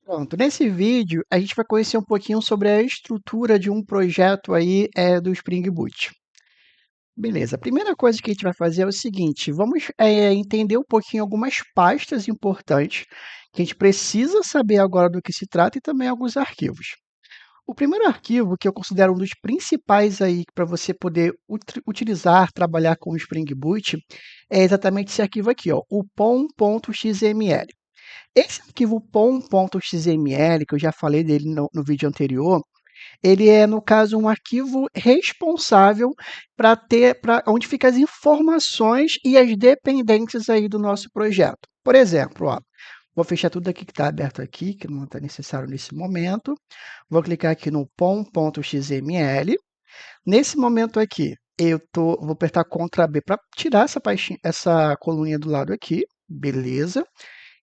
Pronto, nesse vídeo a gente vai conhecer um pouquinho sobre a estrutura de um projeto aí do Spring Boot. Beleza, a primeira coisa que a gente vai fazer é o seguinte, vamos entender um pouquinho algumas pastas importantes que a gente precisa saber agora do que se trata e também alguns arquivos. O primeiro arquivo que eu considero um dos principais aí para você poder utilizar, trabalhar com o Spring Boot, é exatamente esse arquivo aqui, ó, o pom.xml. Esse arquivo pom.xml, que eu já falei dele no vídeo anterior, ele é, no caso, um arquivo responsável para onde ficam as informações e as dependências aí do nosso projeto. Por exemplo, ó, vou fechar tudo aqui que está aberto aqui, que não está necessário nesse momento. Vou clicar aqui no pom.xml. Nesse momento aqui, vou apertar Ctrl B para tirar essa coluninha do lado aqui, beleza?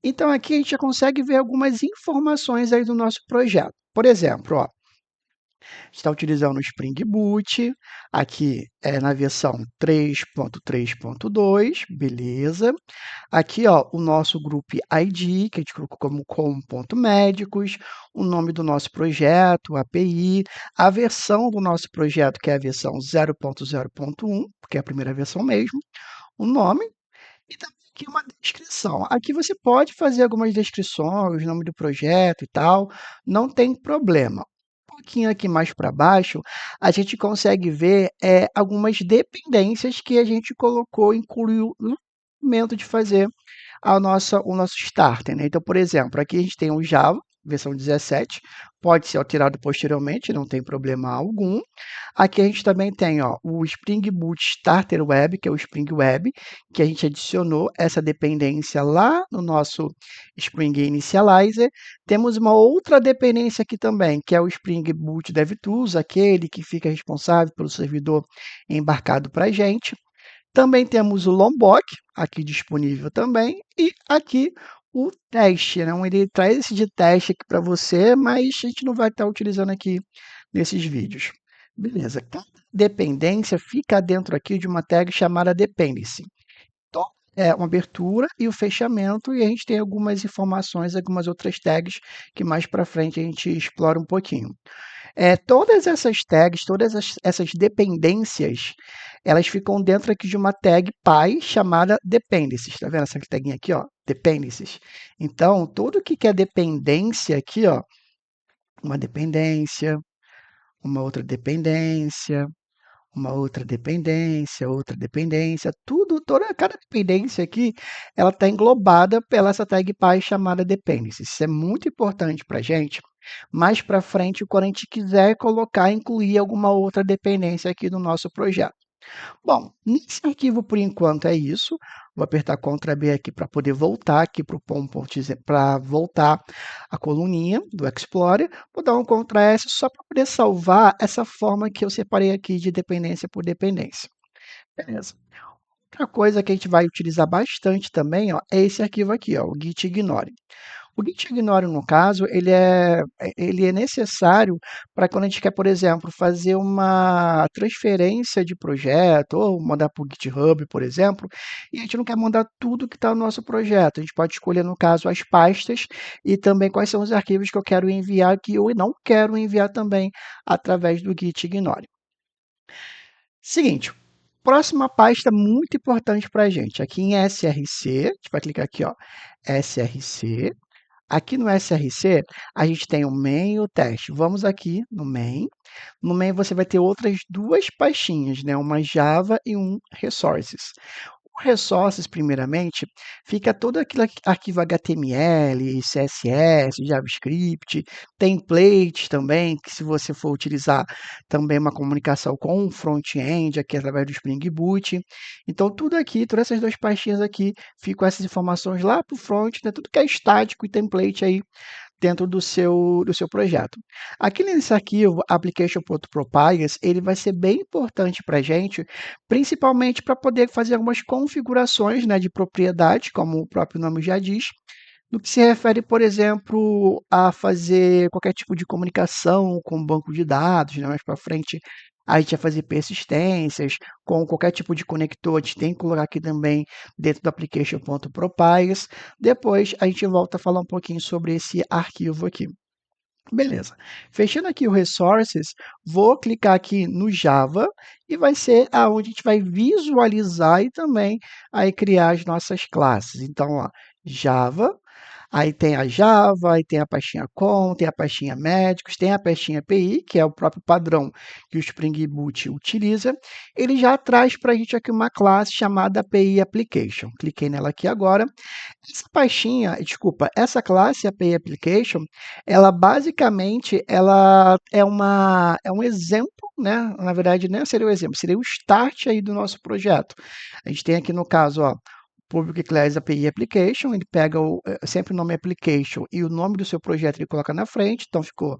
Então, aqui a gente já consegue ver algumas informações aí do nosso projeto. Por exemplo, ó, está utilizando o Spring Boot, aqui é na versão 3.3.2, beleza. Aqui, ó, o nosso Group ID, que a gente colocou como .médicos, o nome do nosso projeto, API, a versão do nosso projeto, que é a versão 0.0.1, que é a primeira versão mesmo, o nome, e também aqui uma descrição. Aqui você pode fazer algumas descrições, nome do projeto e tal, não tem problema. Um pouquinho aqui mais para baixo, a gente consegue ver algumas dependências que a gente colocou, incluiu no momento de fazer o nosso starter, né? Então, por exemplo, aqui a gente tem o Java, versão 17, pode ser alterado posteriormente, não tem problema algum. Aqui a gente também tem, ó, o Spring Boot Starter Web, que é o Spring Web, que a gente adicionou essa dependência lá no nosso Spring Initializer. Temos uma outra dependência aqui também, que é o Spring Boot DevTools, aquele que fica responsável pelo servidor embarcado para a gente. Também temos o Lombok, aqui disponível também, e aqui o teste, né? Ele traz esse de teste aqui para você, mas a gente não vai estar utilizando aqui nesses vídeos. Beleza, cada dependência fica dentro aqui de uma tag chamada dependency. Então, é uma abertura e o fechamento, e a gente tem algumas informações, algumas outras tags que mais para frente a gente explora um pouquinho. Todas essas tags, essas dependências, elas ficam dentro aqui de uma tag py chamada dependencies. Está vendo essa taguinha aqui, ó? Dependencies. Então, tudo que é dependência aqui, ó, uma dependência, uma outra dependência, cada dependência aqui, ela está englobada pela essa tag py chamada dependencies. Isso é muito importante para a gente. Mais para frente, quando a gente quiser colocar, incluir alguma outra dependência aqui no nosso projeto. Bom, nesse arquivo por enquanto é isso. Vou apertar Ctrl B aqui para poder voltar aqui para o pom.exe para voltar a coluninha do Explorer. Vou dar um Ctrl S só para poder salvar essa forma que eu separei aqui de dependência por dependência. Beleza. Outra coisa que a gente vai utilizar bastante também, ó, é esse arquivo aqui, ó, o git ignore. O git ignore, no caso, ele é necessário para quando a gente quer, por exemplo, fazer uma transferência de projeto ou mandar para o GitHub, por exemplo, e a gente não quer mandar tudo que está no nosso projeto. A gente pode escolher, no caso, as pastas e também quais são os arquivos que eu quero enviar que eu não quero enviar também através do git ignore. Seguinte, próxima pasta muito importante para a gente. Aqui em SRC, a gente vai clicar aqui, ó, SRC. Aqui no SRC, a gente tem o main e o teste. Vamos aqui no main. No main você vai ter outras duas pastinhas, né? Uma Java e um Resources. O Resources, primeiramente, fica todo aquele arquivo HTML, CSS, JavaScript, templates também, que se você for utilizar também uma comunicação com o front-end, aqui através do Spring Boot. Então, tudo aqui, todas essas duas pastinhas aqui, ficam essas informações lá para o front, né? Tudo que é estático e template aí dentro do seu projeto. Aqui nesse arquivo, application.properties, ele vai ser bem importante para a gente, principalmente para poder fazer algumas configurações, né, de propriedade, como o próprio nome já diz, no que se refere, por exemplo, a fazer qualquer tipo de comunicação com o banco de dados, né, mais para frente a gente vai fazer persistências, com qualquer tipo de conector, a gente tem que colocar aqui também dentro do application.propies. Depois a gente volta a falar um pouquinho sobre esse arquivo aqui. Beleza. Fechando aqui o Resources, vou clicar aqui no Java e vai ser aonde a gente vai visualizar e também aí criar as nossas classes. Então, ó, Java, aí tem a Java, aí tem a pastinha com, tem a pastinha médicos, tem a pastinha API, que é o próprio padrão que o Spring Boot utiliza. Ele já traz para a gente aqui uma classe chamada API Application. Cliquei nela aqui agora. Essa pastinha, desculpa, essa classe API Application, ela basicamente é um exemplo, né? Na verdade, nem seria o exemplo, seria o start aí do nosso projeto. A gente tem aqui no caso, ó, Public Class API Application, ele pega sempre o nome application e o nome do seu projeto ele coloca na frente, então ficou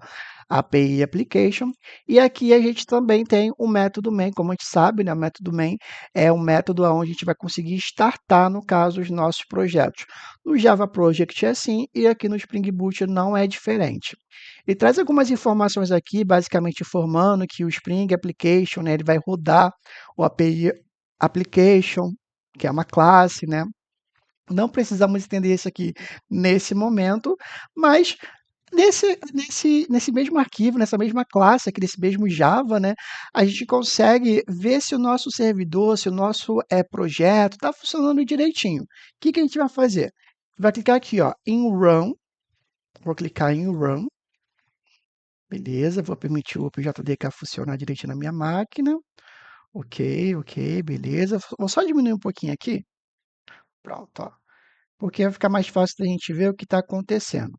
API Application. E aqui a gente também tem o método main, como a gente sabe, né? O método main é um método onde a gente vai conseguir startar, no caso, os nossos projetos. No Java Project é assim, e aqui no Spring Boot não é diferente. Ele traz algumas informações aqui, basicamente informando que o Spring Application, né, ele vai rodar o API Application, que é uma classe, né? Não precisamos entender isso aqui nesse momento, mas nesse mesmo arquivo, nessa mesma classe aqui, nesse mesmo Java, né, a gente consegue ver se o nosso servidor, se o nosso projeto está funcionando direitinho. O que, que a gente vai fazer? Vai clicar aqui, ó, em Run, vou clicar em Run, beleza, vou permitir o OpenJDK funcionar direitinho na minha máquina, ok, beleza, vou só diminuir um pouquinho aqui, pronto, ó, porque vai ficar mais fácil da gente ver o que está acontecendo.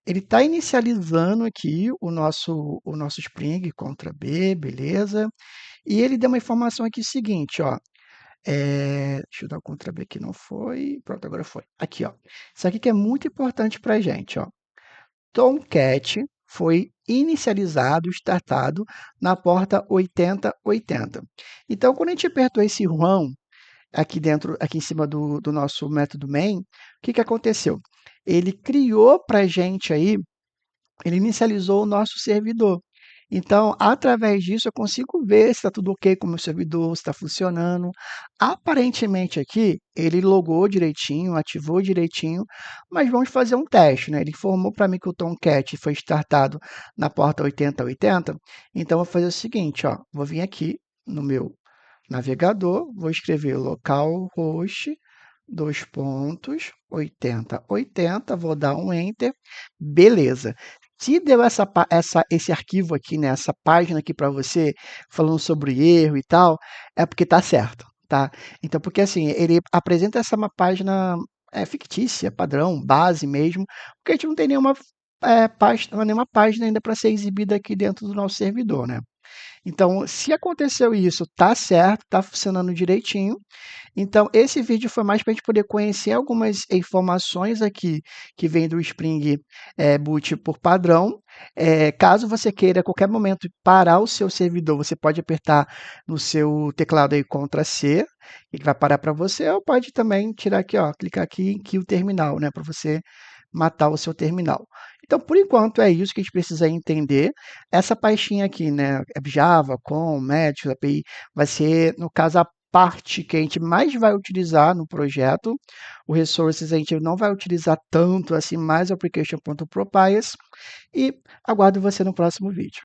Ele está inicializando aqui o nosso Spring contra B, beleza? E ele deu uma informação aqui seguinte, ó. Deixa eu dar o Ctrl B que não foi. Pronto, agora foi. Aqui, ó. Isso aqui que é muito importante para a gente, ó. Tomcat foi inicializado, startado na porta 8080. Então, quando a gente apertou esse run aqui dentro, aqui em cima do nosso método main, o que que aconteceu? Ele criou para a gente aí, ele inicializou o nosso servidor. Então, através disso, eu consigo ver se está tudo ok com o meu servidor, se está funcionando. Aparentemente aqui, ele logou direitinho, ativou direitinho, mas vamos fazer um teste, né? Ele informou para mim que o Tomcat foi startado na porta 8080, então eu vou fazer o seguinte, ó, vou vir aqui no meu navegador, vou escrever localhost, 8080, vou dar um Enter, beleza. Se deu esse arquivo aqui, né, essa página aqui para você, falando sobre erro e tal, é porque tá certo, tá? Então, porque assim, ele apresenta essa uma página fictícia, padrão, base mesmo, porque a gente não tem nenhuma página ainda para ser exibida aqui dentro do nosso servidor, né? Então, se aconteceu isso, tá certo, tá funcionando direitinho. Então, esse vídeo foi mais para a gente poder conhecer algumas informações aqui que vem do Spring Boot por padrão. Caso você queira, a qualquer momento, parar o seu servidor, você pode apertar no seu teclado aí Ctrl C, que vai parar para você, ou pode também tirar aqui, ó, clicar aqui em Kill Terminal, né, para você matar o seu terminal. Então, por enquanto, é isso que a gente precisa entender. Essa pastinha aqui, né, Java, com, Match, API, vai ser, no caso, a parte que a gente mais vai utilizar no projeto. O Resources a gente não vai utilizar tanto assim, mais o application.propies. E aguardo você no próximo vídeo.